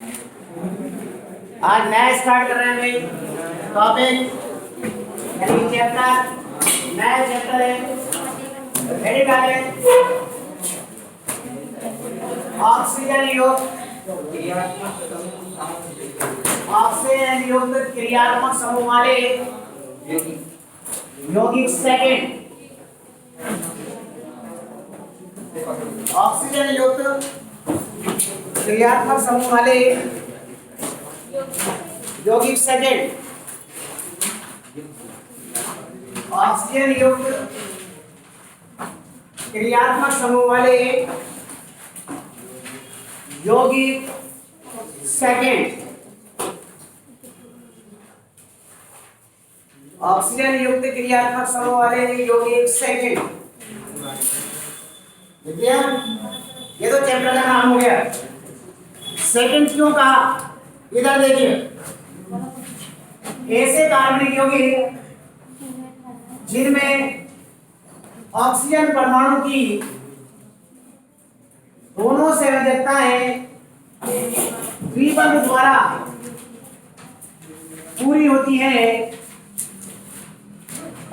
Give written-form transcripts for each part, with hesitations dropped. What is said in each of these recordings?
आज नया स्टार्ट कर रहे हैं भाई टॉपिक यानी चैप्टर नया चैप्टर है रेडी डाले ऑक्सीजन युक्त क्रियात्मक समूह वाले यौगिक सेकंड ऑक्सीजन युक्त क्रियात्मक समूह वाले यौगिक सेकंड ऑक्सीजन युक्त क्रियात्मक समूह वाले यौगिक सेकंड ऑक्सीजन युक्त क्रियात्मक समूह वाले यौगिक सेकंड। देखिए ये तो चैप्टर का नाम हो गया। सेकंड क्यों कहा? इधर देखिए ऐसे कार्बनिक यौगिक जिनमें ऑक्सीजन परमाणु की दोनों संयोजकताएं द्विबंध द्वारा पूरी होती है,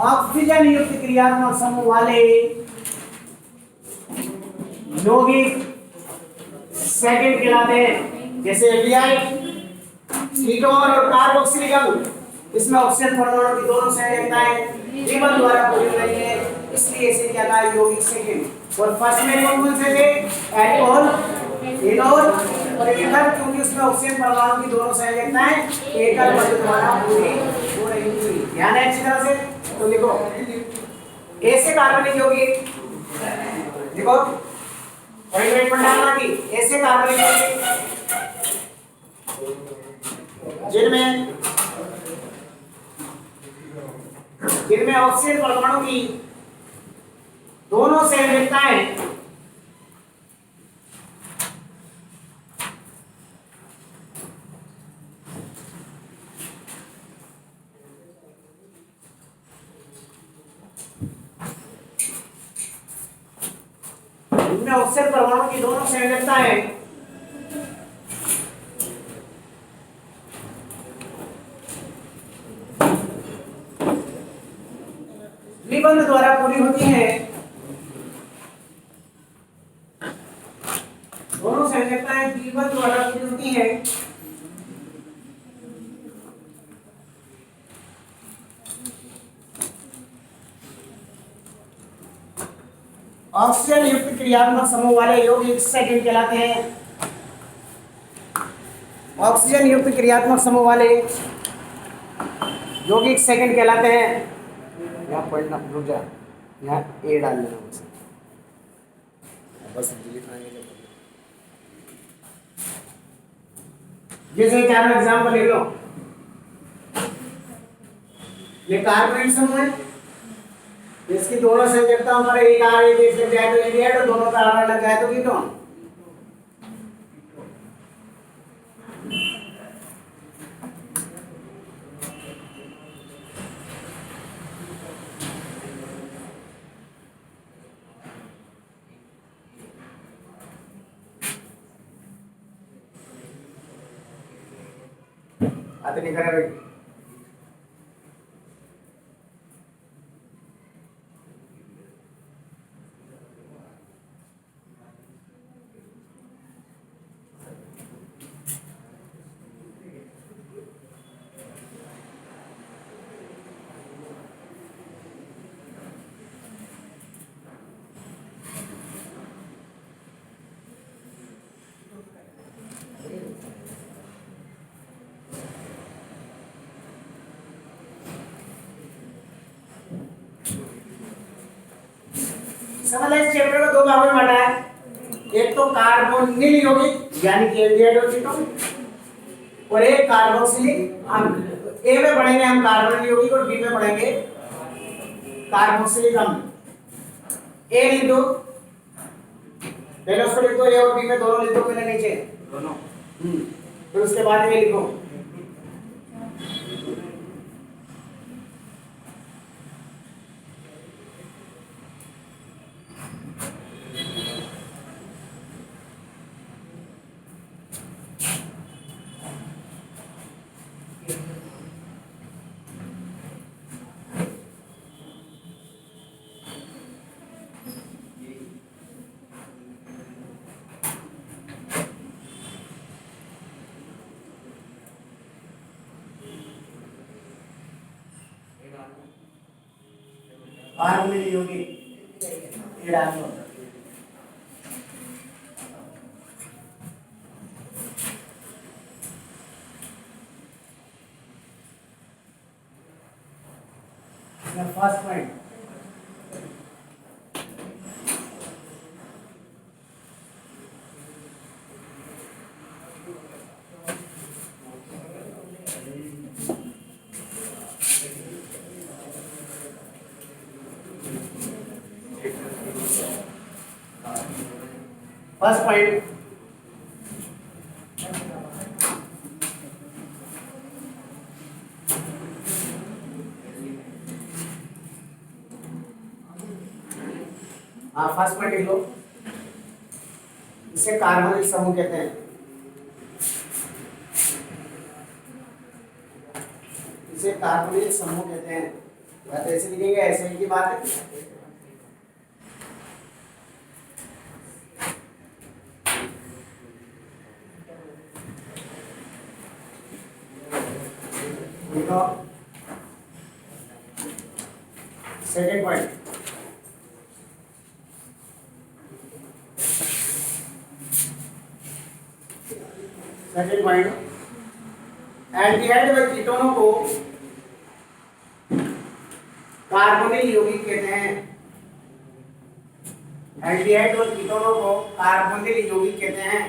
ऑक्सीजन युक्त क्रियात्मक समूह वाले यौगिक सेकंड कहलाते हैं। जैसे एल्डिहाइड, कीटोन और कार्बोक्सिलिक अम्ल, इसमें ऑक्सीजन परमाणु की दोनों संयोजकताएं द्विबंध द्वारा पूरी हो रही है, इसलिए इसे क्या कहा? यौगिक सेकंड। और फर्स्ट में कौन कौन से थे? एल्कोहल, इथेनॉल और ईथर, क्योंकि उसमें ऑक्सीजन परमाणु की दोनों संयोजकताएं एकल बंध द्वारा पूरी हो रही थी। ध्यान है अच्छी तरह से। तो देखो ऐसे कार्बनिक यौगिक, देखो पॉइंट पर डालना कि ऐसे कार्बनिक यौगिक जिनमें ऑक्सीजन परमाणु की दोनों संयोजकताएं ऑक्सीजन परमाणु की दोनों संयोजकताएं द्विबंध द्वारा पूरी होती है, दोनों संयोजकताएं द्विबंध द्वारा पूरी होती है, ऑक्सीजन युक्त क्रियात्मक समूह वाले यौगिक सेकंड कहलाते हैं। ऑक्सीजन युक्त क्रियात्मक समूह वाले यौगिक सेकंड कहलाते हैं। यहाँ पढ़ना रुक जा, यहाँ ए डाल देना बस लिखाएंगे। जैसे चार एग्जाम्पल लिख लो। ये कार्बोनिक समूह है, इसकी दोनों संयोजकताओं पर एक आर एक लग जाए तो एल्डिहाइड और दोनों का आर लग जाए तो कीटोन। आते नहीं करे भाई। समझ इस चैप्टर को दो भागों में बांटा है। एक तो कार्बोनिल यौगिक यानी कि एल्डिहाइड और कीटोन, और एक कार्बोक्सिलिक अम्ल। ए में पढ़ेंगे हम कार्बोनिल यौगिक और बी में पढ़ेंगे कार्बोक्सिलिक अम्ल। ए लिख दो, पहले उसको लिख दो, ए और बी में दोनों लिख दो, पहले नीचे दोनों, फिर उसके बाद ये लिखो। कार्बोनिल यौगिक ये डालो। फर्स्ट पॉइंट फर्स्ट पॉइंट हाँ फर्स्ट पॉइंट लिख लो। इसे कार्बनिक समूह कहते हैं। इसे कार्बनिक समूह कहते हैं। या तो ऐसे लिखेंगे, ऐसे ही की बात है। सेकेंड पॉइंट एल्डिहाइड व कीटोनों को कार्बोनिल यौगिक कहते हैं। एल्डिहाइड व कीटोनों को कार्बोनिल यौगिक कहते हैं।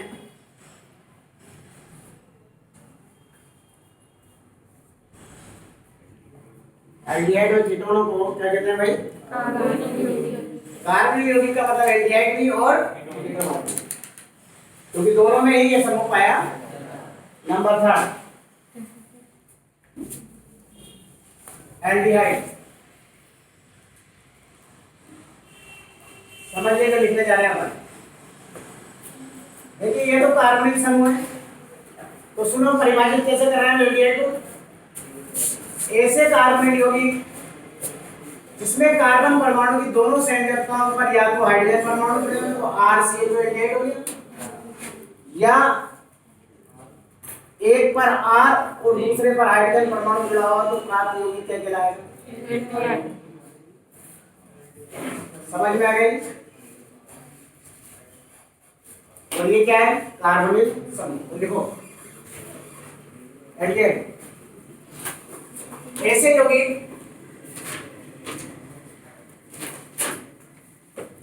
एल्डिहाइड और कीटोनों को क्या कहते हैं भाई? कार्बोनिल यौगिक का मतलब एल्डिहाइड भी और कीटोन, क्योंकि दोनों में ही ये समूह पाया। नंबर थर्ड एल्डिहाइड, समझिएगा लिखने जा रहे हैं अपन। देखिए ये तो कार्बनिक समूह है, तो सुनो परिभाषित कैसे कर रहे हैं एल्डिहाइड को। ऐसे कार्बोनिल यौगिक जिसमें कार्बन परमाणु की दोनों संयोजकताओं पर या तो हाइड्रोजन परमाणु जुड़े हो तो RCH एल्डिहाइड हो गया, या एक पर R और दूसरे पर हाइड्रोजन परमाणु जुड़ा हुआ तो प्राप्त यौगिक क्या कहलाएगा? समझ में आ गई? और ये क्या है? कार्बोनिल समूह। लिखो एल्डिहाइड। ऐसे यौगिक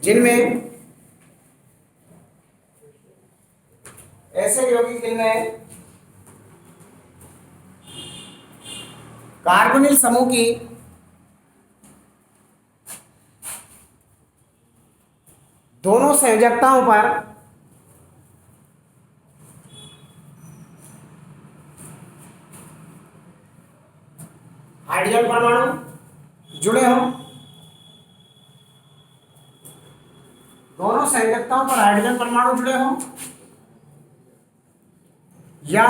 जिनमें कार्बोनिल समूह की दोनों संयोजकताओं पर हाइड्रोजन परमाणु जुड़े हों, दोनों संयोजकताओं पर हाइड्रोजन परमाणु जुड़े हों, या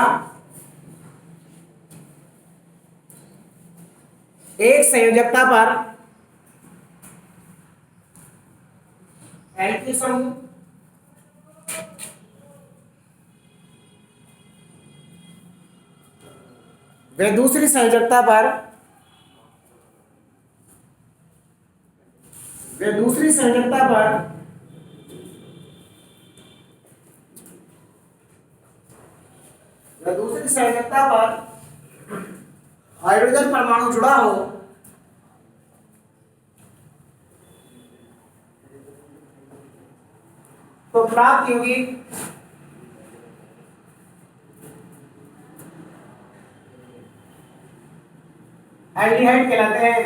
एक संयोजकता पर एल्किल समूह वे दूसरी संयोजकता पर हाइड्रोजन परमाणु जुड़ा हो तो प्राप्त यौगिक एल्डिहाइड कहलाते हैं।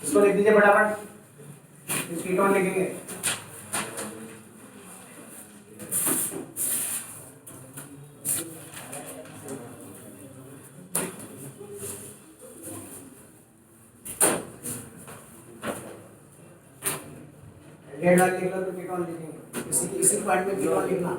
इसको लिख दीजिए फटाफट, कीटोन लिखेंगे। एल्डिहाइड लिख लो तो कीटोन लिखेंगे। इसी पॉइंट में कीटोन लिखना।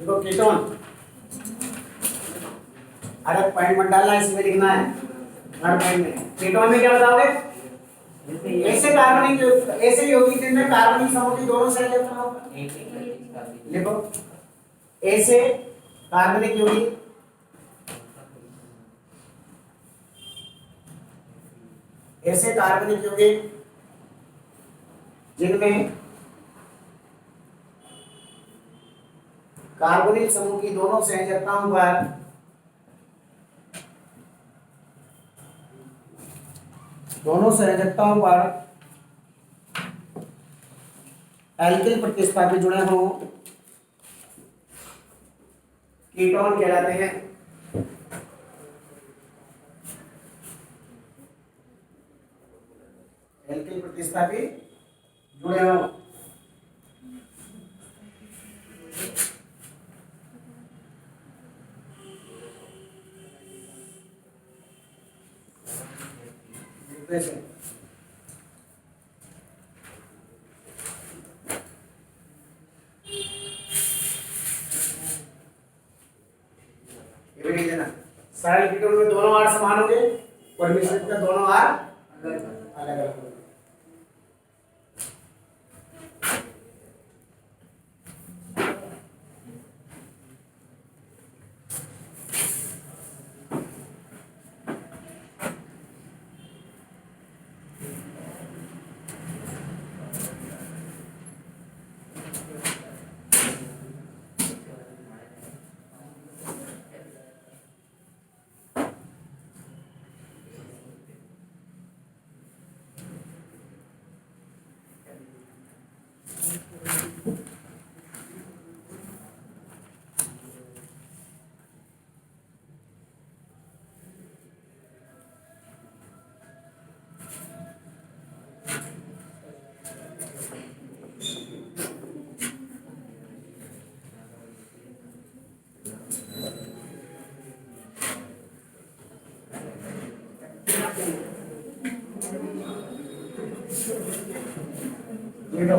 देखो कीटोन हर पॉइंट मत डालना, इसमें लिखना है हर पॉइंट में। कीटोन में क्या बताओगे? ऐसे कार्बनिक ऐसे यौगिक जिनमें कार्बनिक समूह की दोनों संरचना लिखो। ऐसे कार्बनिक यौगिक ऐसे कार्बनिक यौगिक जिनमें कार्बनिक समूह की दोनों संरचनाओं पर एल्किल प्रतिस्थापी जुड़े हों कीटोन कहलाते हैं। एल्किल प्रतिस्थापी जुड़े हों वैसे ये भी नहीं देना। सरल कीटोन में दोनों आर समान होंगे और मिश्रित का दोनों आर अलग अलग होंगे। ये लो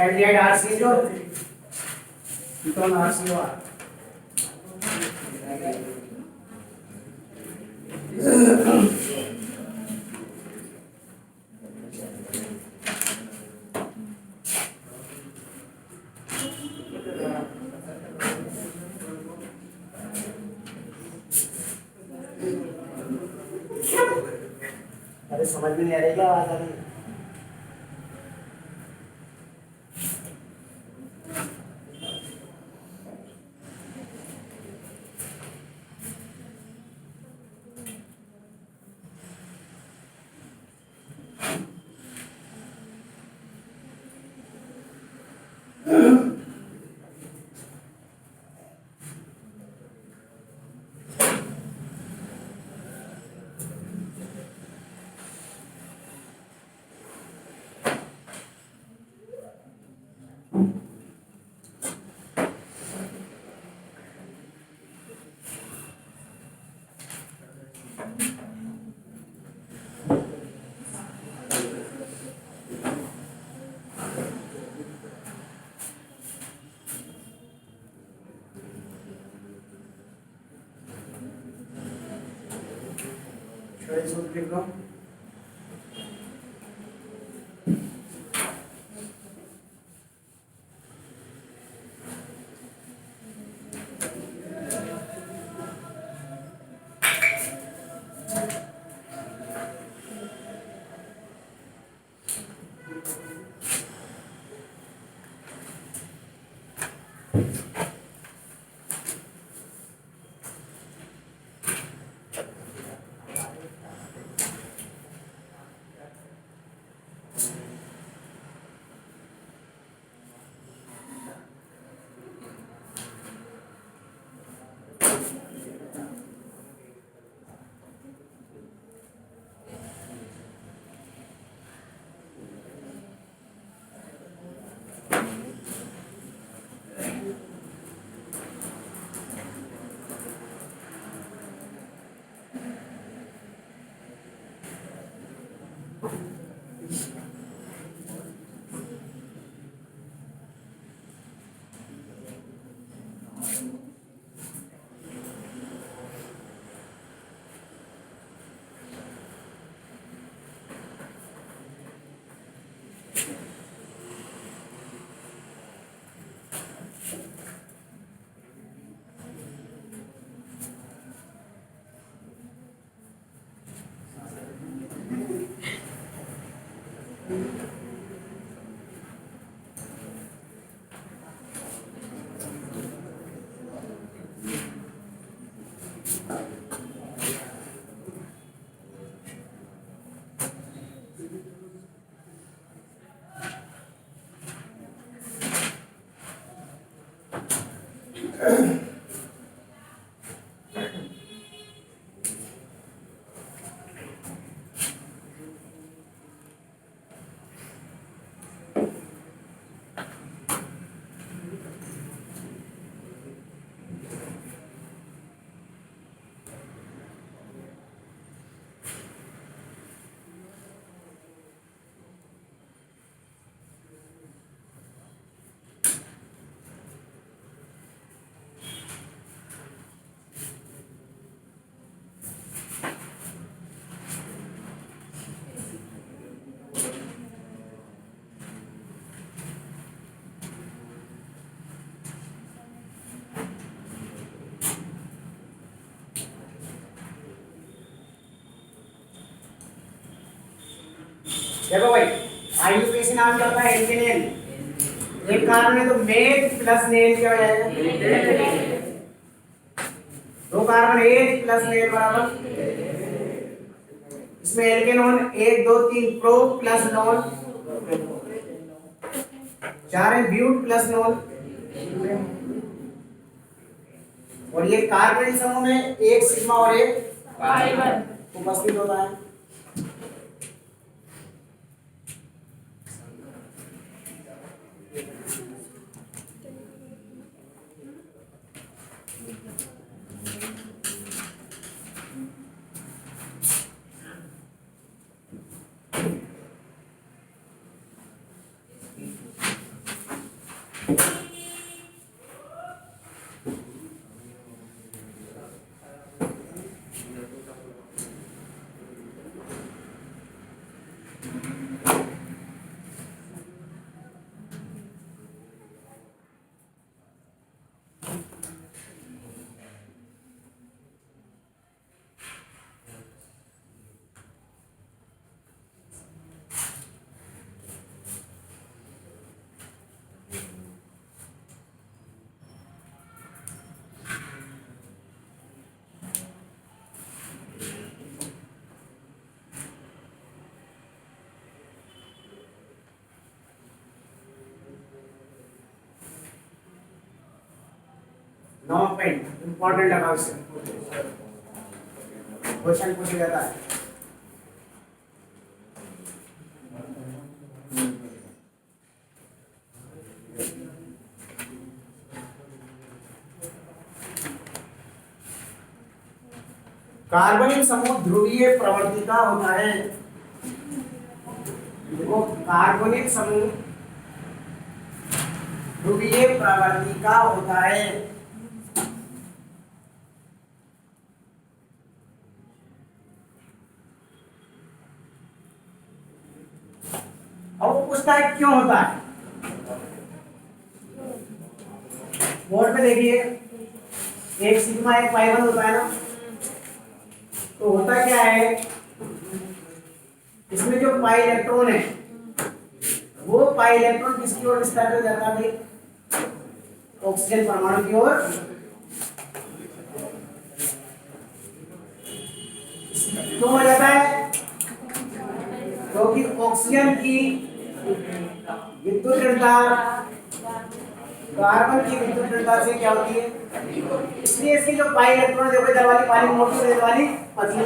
एल्डिहाइड RCO कीटोन RCO अरे समझ में नहीं आ रही क्या आवाज आ रही है? लिख लो। देखो भाई, आईयूपीएसी नाम क्या होता है? एल्केनेल। एक कार्बन है तो मेथ प्लस नेल क्या हो जाएगा? दो कार्बन एच प्लस नेल बराबर, इसमें एल्केनोन 1 2 3 प्रो प्लस नॉन, 4 है ब्यूट प्लस नॉन, और ये कार्बन समूह में एक सिग्मा और एक कार्बन उपस्थित होता है। नो पेंट इंपॉर्टेंट लगा इससे, क्वेश्चन पूछा जाता है। कार्बनिक समूह ध्रुवीय प्रवृत्ति का होता है। देखो, कार्बनिक समूह ध्रुवीय प्रवृत्ति का होता है। अब वो पूछता है क्यों होता है। बोर्ड पे देखिए, एक सिग्मा एक पाई वन होता है ना, तो होता क्या है, इसमें जो पाई इलेक्ट्रॉन है वो पाई इलेक्ट्रॉन किसकी ओर विस्तारित हो जाता है भाई? ऑक्सीजन परमाणु की ओर। क्यों हो जाता है? क्योंकि ऑक्सीजन की विद्युत ऋणता कार्बन की विद्युत ऋणता से क्या होती है, इसलिए इसकी जो पाई इलेक्ट्रॉन देखो, इधर वाली पाई मोटी और इधर वाली पतली,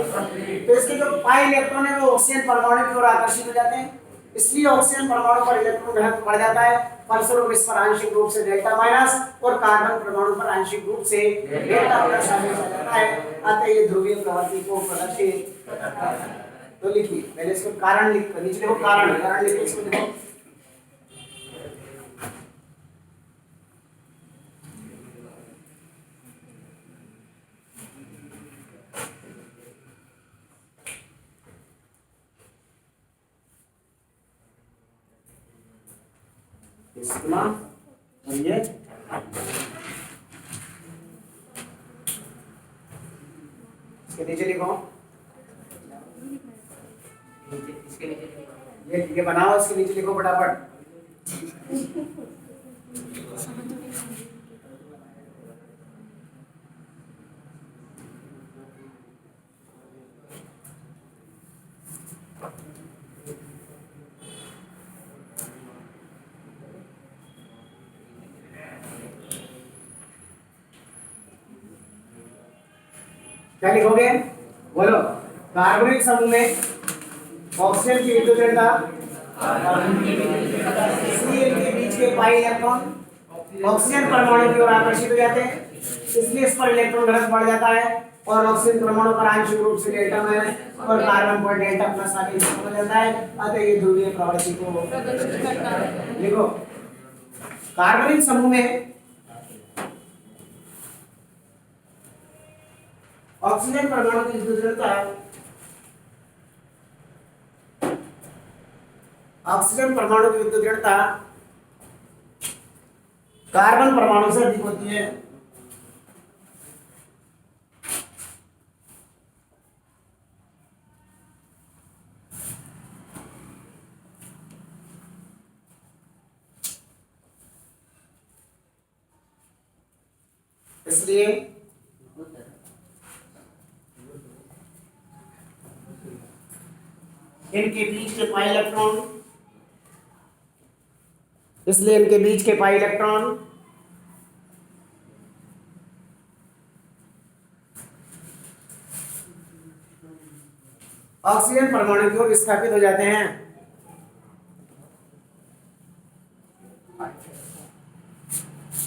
तो इसके जो पाई इलेक्ट्रॉन है वो ऑक्सीजन परमाणु की ओर आकर्षित हो जाते हैं, इसलिए ऑक्सीजन परमाणु पर इलेक्ट्रॉन घनत्व बढ़ जाता है, फलस्वरूप इस पर आंशिक रूप से डेल्टा माइनस और कार्बन परमाणु पर आंशिक रूप से डेल्टा प्लस आवेश आ जाता है। अतः ये ध्रुवीय प्रवृत्ति को प्रदर्शित करता है। तो लिखिए, पहले इसको कारण लिख कर नीचे लिखो, कारण लिखो, इसको लिखो। सिग्मा और ये इसके नीचे लिखो, ये बनाओ, इसके नीचे लिखो फटाफट। क्या लिखोगे? बोलो। कार्बनिक समूह में ऑक्सीजन की विद्युत ऋणता इसलिए इनके बीच के पाई इलेक्ट्रॉन ऑक्सीजन परमाणु की ओर आकर्षित हो जाते हैं, इसलिए इस पर इलेक्ट्रॉन घनत्व बढ़ जाता है और ऑक्सीजन परमाणु पर आंशिक रूप से डेल्टा माइनस और कार्बन पर डेल्टा प्लस आदि हो जाता है। अतः ये ध्रुवीय प्रवृत्ति को प्रदर्शित करता है। देखो कार्बनिक समूह में ऑक्सीजन परमाणु की विद्युत ऋणता ऑक्सीजन परमाणु की विद्युत ऋणता कार्बन परमाणु से अधिक होती है। इसलिए इनके बीच के पाई इलेक्ट्रॉन ऑक्सीजन परमाणु की ओर विस्थापित हो जाते हैं।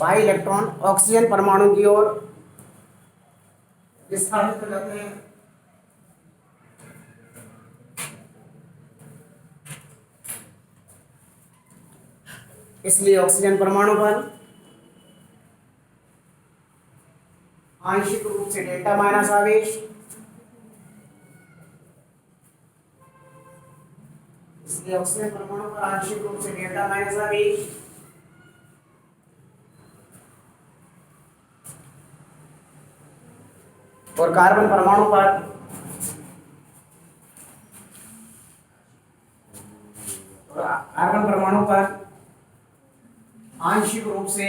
पाई इलेक्ट्रॉन ऑक्सीजन परमाणु की ओर विस्थापित हो जाते हैं। इसलिए ऑक्सीजन परमाणु पर आंशिक रूप से डेल्टा माइनस आवेश, इसलिए ऑक्सीजन परमाणु पर आंशिक रूप से डेल्टा माइनस आवेश और कार्बन परमाणु पर आंशिक रूप से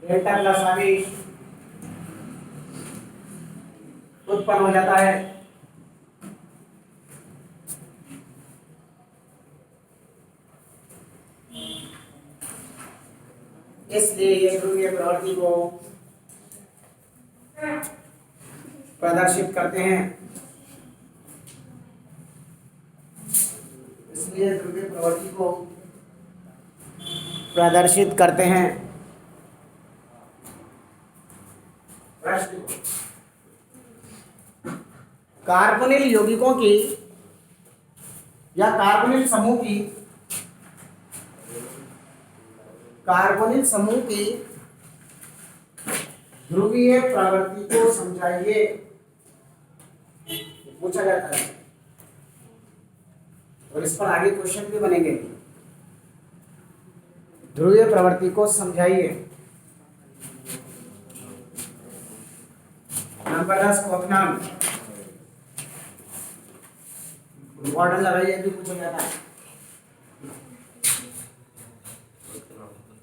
डेल्टा प्लस आवेश उत्पन्न हो जाता है। इसलिए ये ध्रुवीय प्रवृत्ति को प्रदर्शित करते हैं। इसलिए ध्रुवीय प्रवृत्ति को प्रदर्शित करते हैं। कार्बोनिल यौगिकों की या कार्बोनिल समूह की ध्रुवीय प्रवृत्ति को समझाइए, पूछा जाता है और इस पर आगे क्वेश्चन भी बनेंगे। ध्रुवीय प्रवृत्ति को समझाइए। नंबर 10 क्वेश्चन इम्पोर्टेंट लगाइए, भी पूछा जाता है।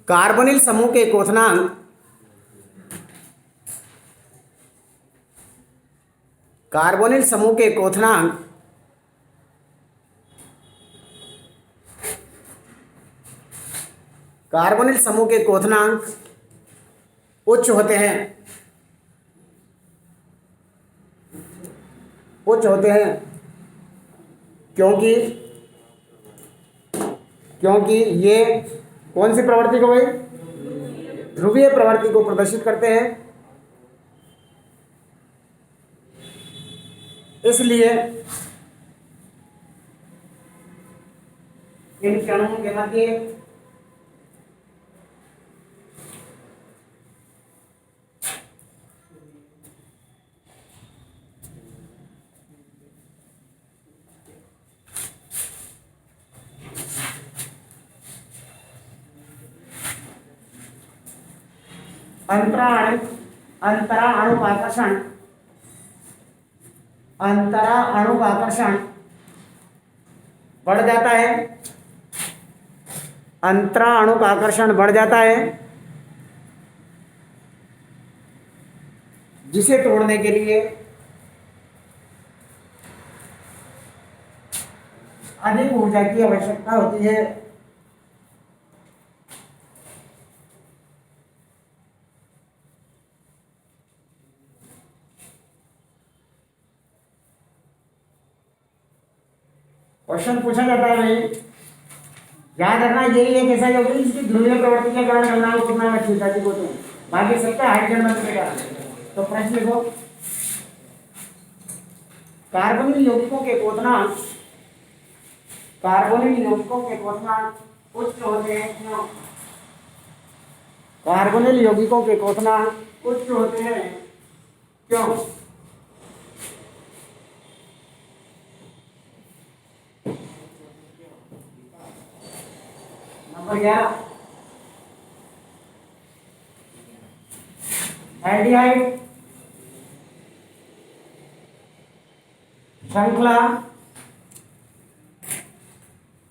कार्बोनिल समूह के क्वथनांक कार्बोनिल समूह के क्वथनांक कार्बोनिल समूह के क्वथनांक उच्च होते हैं। क्योंकि ये कौन सी प्रवृत्ति को भाई? ध्रुवीय प्रवृत्ति को प्रदर्शित करते हैं। इसलिए इन क्षणों के मध्य अंतरा अणु का आकर्षण बढ़ जाता है। अंतरा अणु का आकर्षण बढ़ जाता है, जिसे तोड़ने के लिए अधिक ऊर्जा की आवश्यकता होती है। क्वेश्चन पूछा जाता है भाई, याद रखना यही एक ऐसा यौगिक जिसकी ध्रुवीय प्रवृत्ति के कारण गलनांक को कितना में छूटा को तुम बाकी सबका हाइड्रोजन बन के कारण। तो प्रश्न लिखो, कार्बोनिल यौगिकों के क्वथनांक, कार्बोनिल यौगिकों के क्वथनांक उच्च होते हैं क्यों? कार्बोनिल यौगिकों के क्वथनांक उच्च होते हैं क्यों? नंबर 11, एल्डिहाइड श्रृंखला,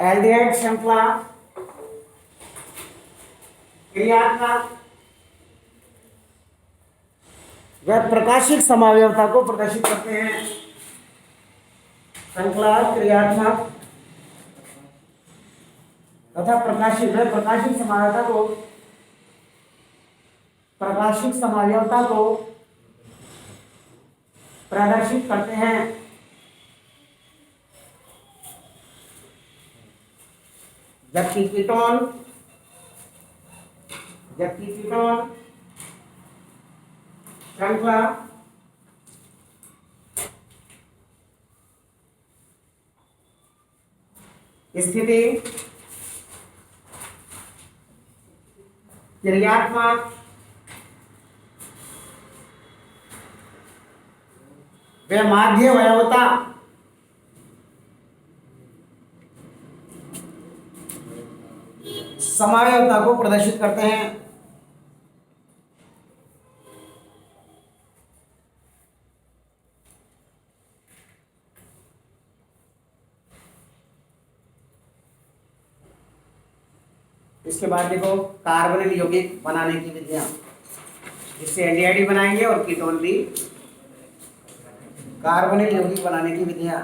एल्डिहाइड श्रृंखला क्रियात्मक व प्रकाशिक समावयवता को प्रदर्शित करते हैं। श्रृंखला, क्रियात्मक तथा प्रकाशिक व प्रकाशिक समावयवता को, प्रकाशिक समावयवता को प्रदर्शित करते हैं। जबकि कीटोन, श्रृंखला स्थिति क्रियात्मक व माध्य वयवता समावयवता को प्रदर्शित करते हैं। इसके बाद देखो कार्बोनिल यौगिक बनाने की विधियां, इससे एल्डिहाइड बनाएंगे और कीटोन भी। कार्बोनिल यौगिक बनाने की विधियां,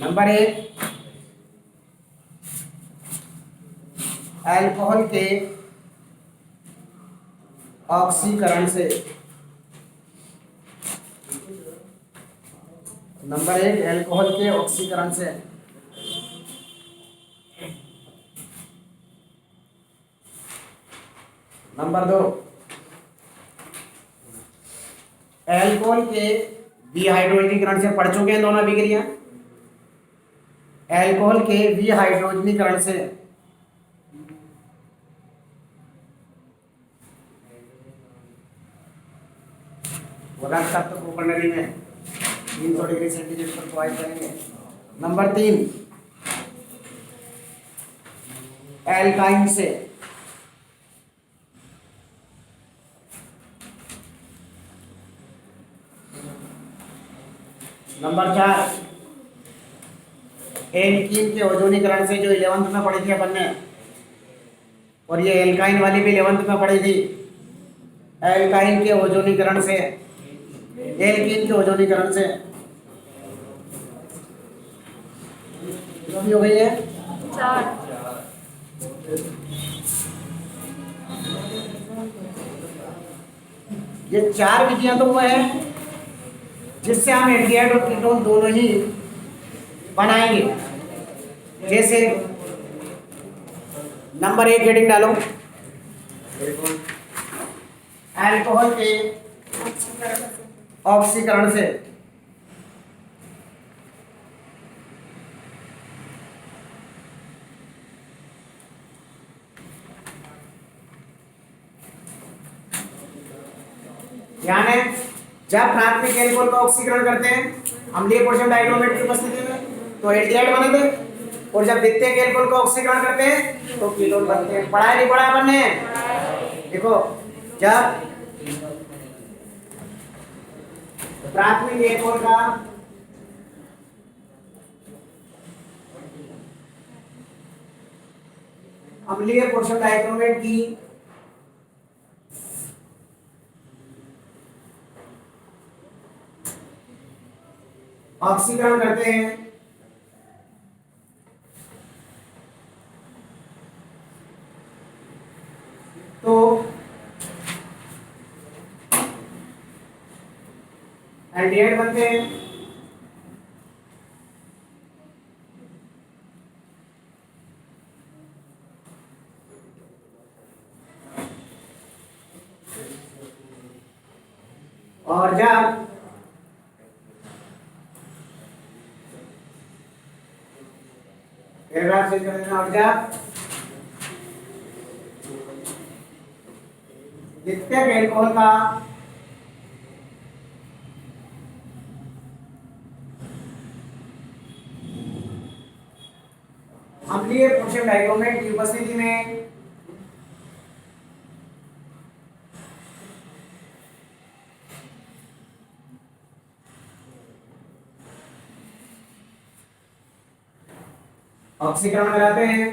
नंबर 1, अल्कोहल के ऑक्सीकरण से। नंबर 1, अल्कोहल के ऑक्सीकरण से। नंबर 2, अल्कोहल के विहाइड्रोजनीकरण से। पढ़ चुके हैं दोनों अभिक्रिया। अल्कोहल के विहाइड्रोजनीकरण से। उदाहरण तत्व प्रोपनरी में 300 डिग्री सेंटीग्रेड पर बॉयल करेंगे। नंबर 3, एल्काइन से। नंबर 4, एल्कीन के ओजोनीकरण से, जो 11th में पढ़ी थी अपन ने, और ये एल्काइन वाली भी 11th में पढ़ी थी। एल्काइन के ओजोनीकरण से, एल्कीन के ओजोनीकरण से जो भी हो गई है 4। ये 4 विधियां तो वो है जिससे हम एल्डिहाइड और कीटोन दोनों ही बनाएंगे। जैसे नंबर 1 हेडिंग डालो, अल्कोहल के ऑक्सीकरण से। यानी जब प्राथमिक एल्कोहल का ऑक्सीकरण करते हैं अम्लीय पोटेशियम डाइक्रोमेट की उपस्थिति में तो एल्डिहाइड बने थे, और जब द्वितीयक एल्कोहल का ऑक्सीकरण करते हैं तो कीटोन बनते हैं। पढ़ा नहीं पढ़ा बनने? देखो, जब प्राथमिक एल्कोहल का अम्लीय पोटेशियम डाइक्रोमेट की ऑक्सीकरण करते हैं तो एल्डिहाइड बनते हैं। और जब पैराग्राफ चेंज कर देना, और जब द्वितीयक एल्कोहल का अम्लीय पोषक डाइक्रोमेट की उपस्थिति में ऑक्सीकरण कराते हैं,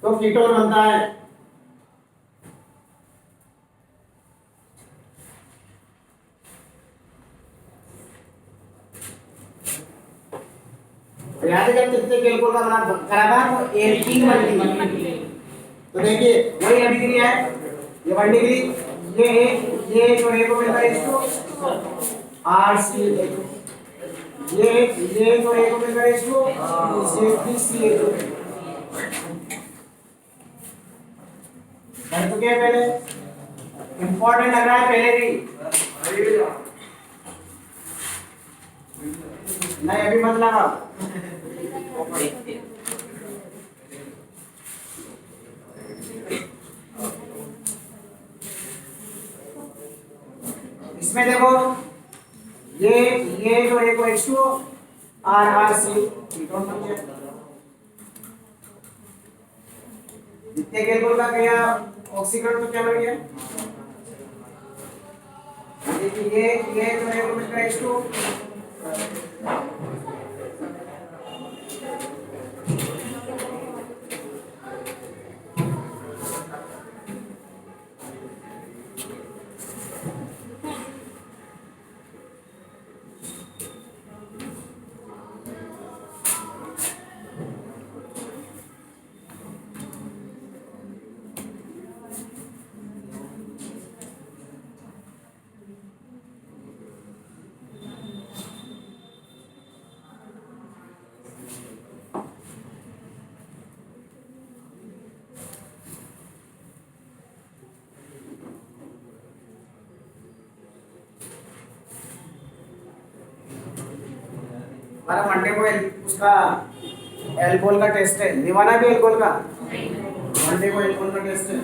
तो कीटोन बनता है। याद है जब तृतीयक एल्कोहल का बना करा था तो एल्कीन बनती। तो देखिए वही अभिक्रिया है, ये 1 डिग्री, ये जो है वो मिलता है इसको RC, ये जो है वो मिलता है इसको CH2। कर चुके हैं पहले, इंपॉर्टेंट लग रहा है पहले भी, नहीं अभी मत लगा। इसमें देखो ये जो है वो H2 RC कीटोन बन गया। द्वितीयक एल्कोहल का क्या ऑक्सीकरण तो क्या बन गया, देखिए ये जो है वो मिलकर H2, हमारा मंडे को उसका एल्कोहल का टेस्ट है, निवाना भी एल्कोहल का, मंडे को एल्कोहल का टेस्ट है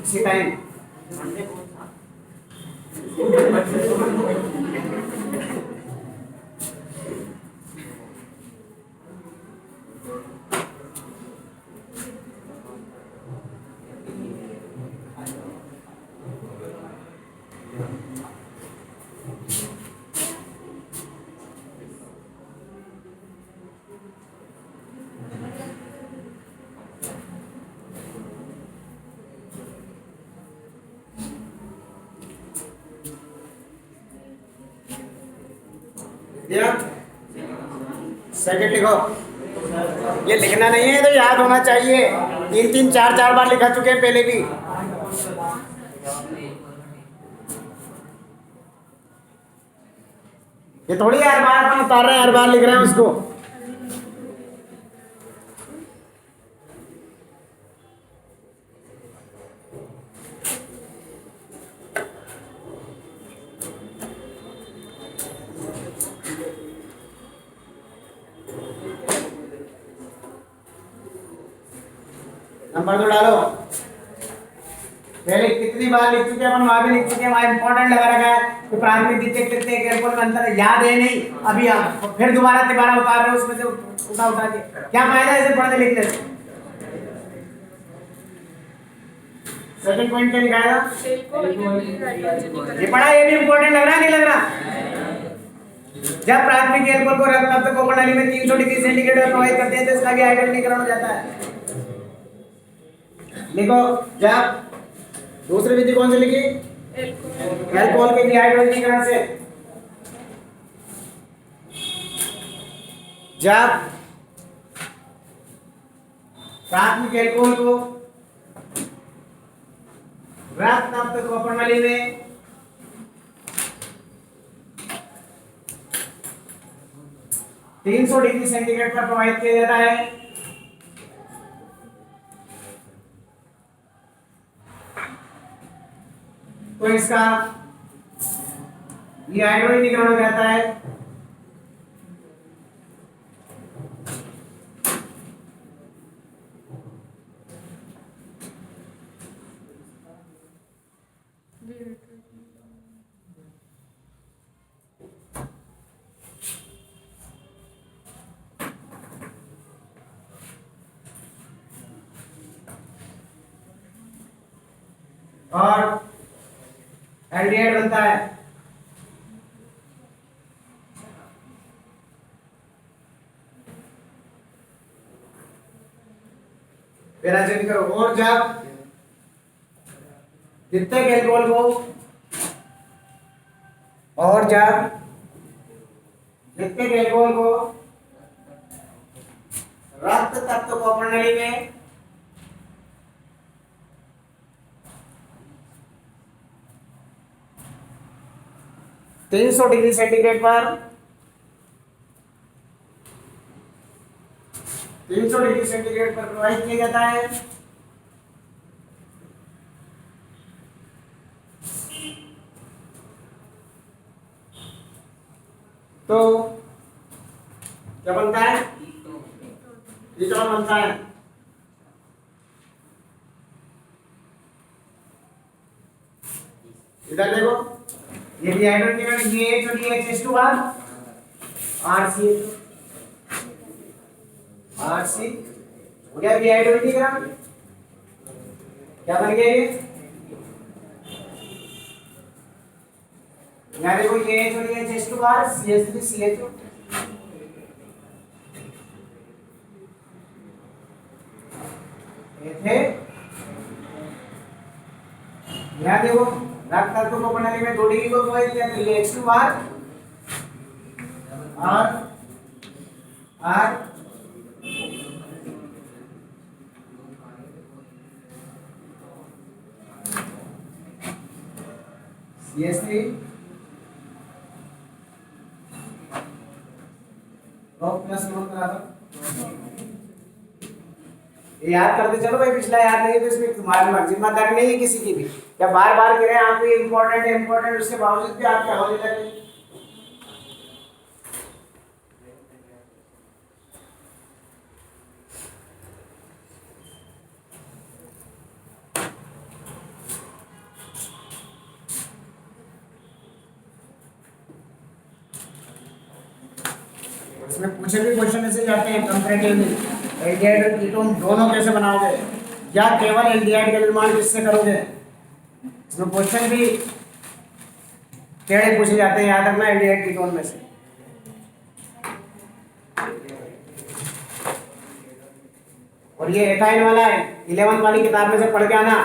इसी टाइम। सेकंड लिखो, ये लिखना नहीं है तो याद होना चाहिए, 3-3 4-4 बार लिखा चुके हैं पहले भी। ये थोड़ी हर बार हम उतार रहे हैं, हर बार लिख रहे हैं उसको। नंबर 2 डालो, पहले कितनी बार लिख चुके हैं अपन, वहां भी लिख चुके हैं, वहां इंपॉर्टेंट लगा रखा है कि प्राथमिक द्वितीयक तृतीयक एल्कोहल का अंतर याद है नहीं, अभी आप फिर दोबारा उतार रहे हो उसमें से उठा के, क्या फायदा है इसे पढ़ने लिखने से। सेकंड पॉइंट क्या लिखा है, ये पढ़ा, ये भी इंपॉर्टेंट लग रहा है नहीं लग रहा। जब प्राथमिक एल्कोहल को रक्त तत्व प्रणाली में 300 डिग्री सेंटीग्रेड में प्रवाहित करते हैं तो इसका भी आयनीकरण हो जाता है। लिखो, जब दूसरी विधि कौन सी लिखी, एल्कोहल के डिहाइड्रोजनीकरण से, जब प्राथमिक एल्कोहल को रक्त तत्व को प्रणाली में 300 डिग्री सेंटीग्रेड पर प्रवाहित किया जाता है। तो इसका ये हाइड्रोजनीकरण कहता है। और एल्डिहाइड बनता है। विराजन करो। और जब जितने एल्कोहल को और जब जितने एल्कोहल को रक्त तत्व को प्रणाली में 300 डिग्री सेंटीग्रेड पर 300 डिग्री सेंटीग्रेड पर प्रवाहित किया जाता है। तो क्या बनता है? कीटोन बनता है। इधर देखो, ये भी हाइड्रोजन ये जो DHS2 बार RC हो गया। भी हाइड्रोजनीकरण क्या बन गया? ये यहाँ देखो, ये जो DHS2 बार CH3 CH2 ये थे। यहाँ देखो, रक्त तत्व को प्रणाली में 2 डिग्री को प्रवाहित किया, तो ये H2 बार R CH3 प्लस ये याद करते चलो भाई, पिछला याद नहीं तो इसमें तुम्हारी जिम्मेदारी नहीं है किसी की भी। या बार बार कह रहे हैं आपको इम्पोर्टेंट है इम्पोर्टेंट, उसके बावजूद भी आप क्या होने लगे। इसमें पूछे भी क्वेश्चन ऐसे जाते हैं कंपैरेटिवली, एल्डिहाइड और कीटोन दोनों कैसे बनाओगे, या केवल एल्डिहाइड का निर्माण किससे करोगे। इसमें क्वेश्चन भी टेढ़े पूछे जाते हैं, याद रखना एल्डिहाइड कीटोन में से। और ये एथाइन वाला है, 11 वाली किताब में से पढ़ के आना,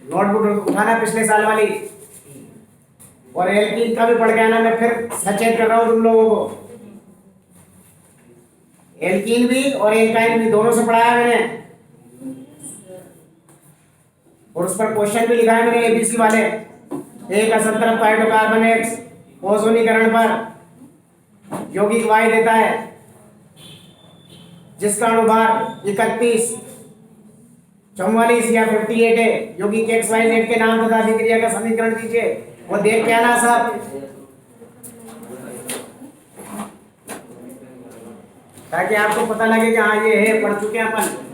नोटबुक उठाना पिछले साल वाली, और एल्कीन का भी पढ़ के आना। मैं फिर सचेत कर रहा हूँ तुम लोगों को, एल्कीन भी और एल्काइन भी दोनों से पढ़ाया मैंने, और उस पर क्वेश्चन भी लिखा है मैंने एबीसी वाले। एक असंतरप्त हाइड्रोकार्बोनेट्स ओजोनीकरण पर यौगिक वाई देता है जिसका अनुभार 31, 44 या 58 है। यौगिक XYZ के नाम तथा अभिक्रिया का समीकरण दीजिए, वो देख के आना सब, ताकि आपको पता लगे कि हाँ ये है, पढ़ चुके हैं अपन।